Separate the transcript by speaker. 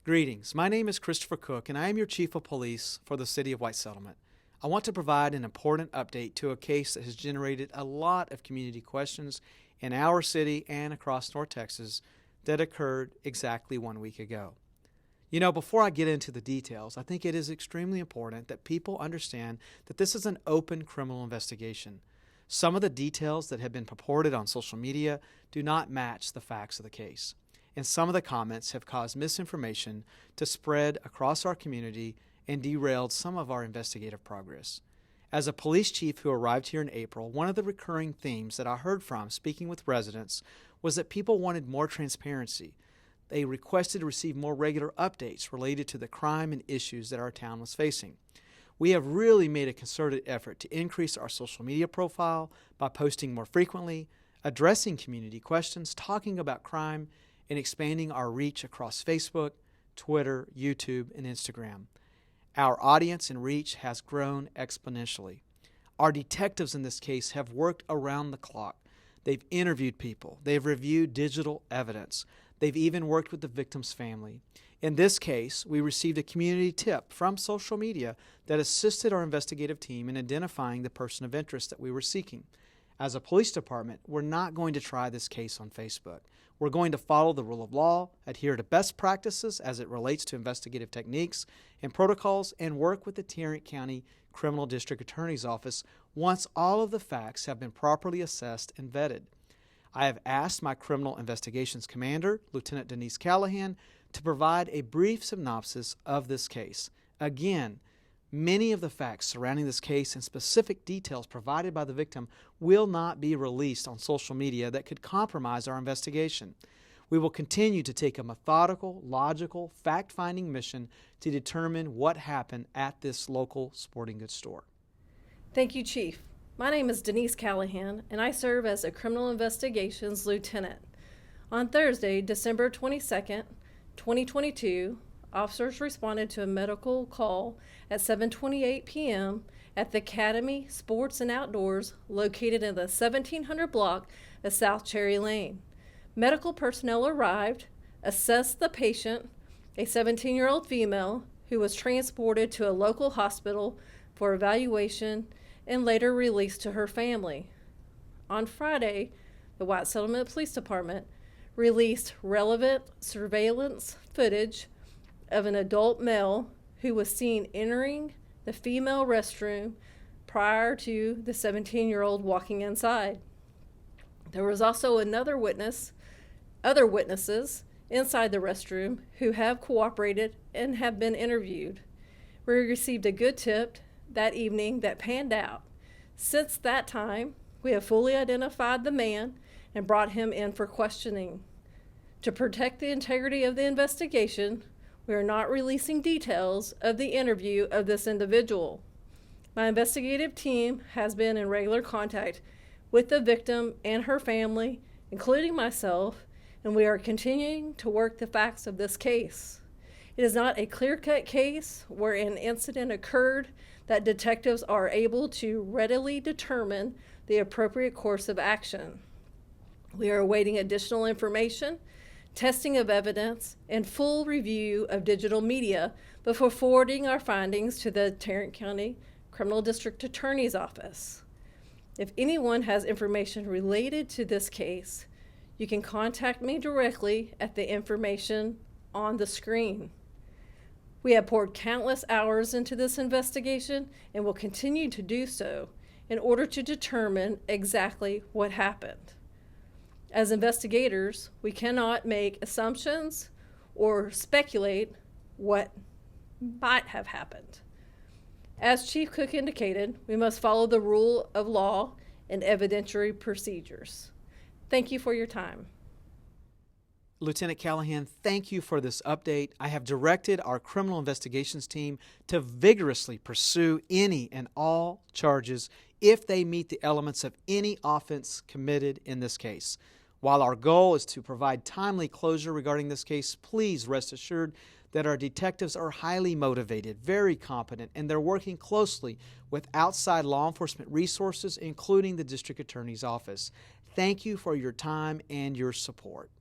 Speaker 1: Greetings. My name is Christopher Cook, and I am your Chief of Police for the City of White Settlement. I want to provide an important update to a case that has generated a lot of community questions in our city and across North Texas that occurred exactly 1 week ago. You know, before I get into the details, I think it is extremely important that people understand that this is an open criminal investigation. Some of the details that have been purported on social media do not match the facts of the case, and some of the comments have caused misinformation to spread across our community and derailed some of our investigative progress. As a police chief who arrived here in April, one of the recurring themes that I heard from speaking with residents was that people wanted more transparency. They requested to receive more regular updates related to the crime and issues that our town was facing. We have really made a concerted effort to increase our social media profile by posting more frequently, addressing community questions, talking about crime, and expanding our reach across Facebook, Twitter, YouTube, and Instagram. Our audience and reach has grown exponentially. Our detectives in this case have worked around the clock. They've interviewed people. They've reviewed digital evidence. They've even worked with the victim's family. In this case, we received a community tip from social media that assisted our investigative team in identifying the person of interest that we were seeking. As a police department, we're not going to try this case on Facebook. We're going to follow the rule of law, adhere to best practices as it relates to investigative techniques and protocols, and work with the Tarrant County Criminal District Attorney's Office once all of the facts have been properly assessed and vetted. I have asked my Criminal Investigations Commander, Lieutenant Denise Callahan, to provide a brief synopsis of this case. Again, many of the facts surrounding this case and specific details provided by the victim will not be released on social media that could compromise our investigation. We will continue to take a methodical, logical, fact-finding mission to determine what happened at this local sporting goods store.
Speaker 2: Thank you, Chief. My name is Denise Callahan, and I serve as a Criminal Investigations Lieutenant. On Thursday, December 22nd, 2022, officers responded to a medical call at 7:28 p.m. at the Academy Sports and Outdoors located in the 1700 block of South Cherry Lane. Medical personnel arrived, assessed the patient, a 17-year-old female who was transported to a local hospital for evaluation and later released to her family. On Friday, the White Settlement Police Department released relevant surveillance footage of an adult male who was seen entering the female restroom prior to the 17-year-old walking inside. There was also other witnesses inside the restroom who have cooperated and have been interviewed. We received a good tip that evening that panned out. Since that time, we have fully identified the man and brought him in for questioning. To protect the integrity of the investigation, we are not releasing details of the interview of this individual. My investigative team has been in regular contact with the victim and her family, including myself, and we are continuing to work the facts of this case. It is not a clear-cut case where an incident occurred that detectives are able to readily determine the appropriate course of action. We are awaiting additional information, testing of evidence, and full review of digital media before forwarding our findings to the Tarrant County Criminal District Attorney's Office. If anyone has information related to this case, you can contact me directly at the information on the screen. We have poured countless hours into this investigation and will continue to do so in order to determine exactly what happened. As investigators, we cannot make assumptions or speculate what might have happened. As Chief Cook indicated, we must follow the rule of law and evidentiary procedures. Thank you for your time.
Speaker 1: Lieutenant Callahan, thank you for this update. I have directed our criminal investigations team to vigorously pursue any and all charges if they meet the elements of any offense committed in this case. While our goal is to provide timely closure regarding this case, please rest assured that our detectives are highly motivated, very competent, and they're working closely with outside law enforcement resources, including the District Attorney's Office. Thank you for your time and your support.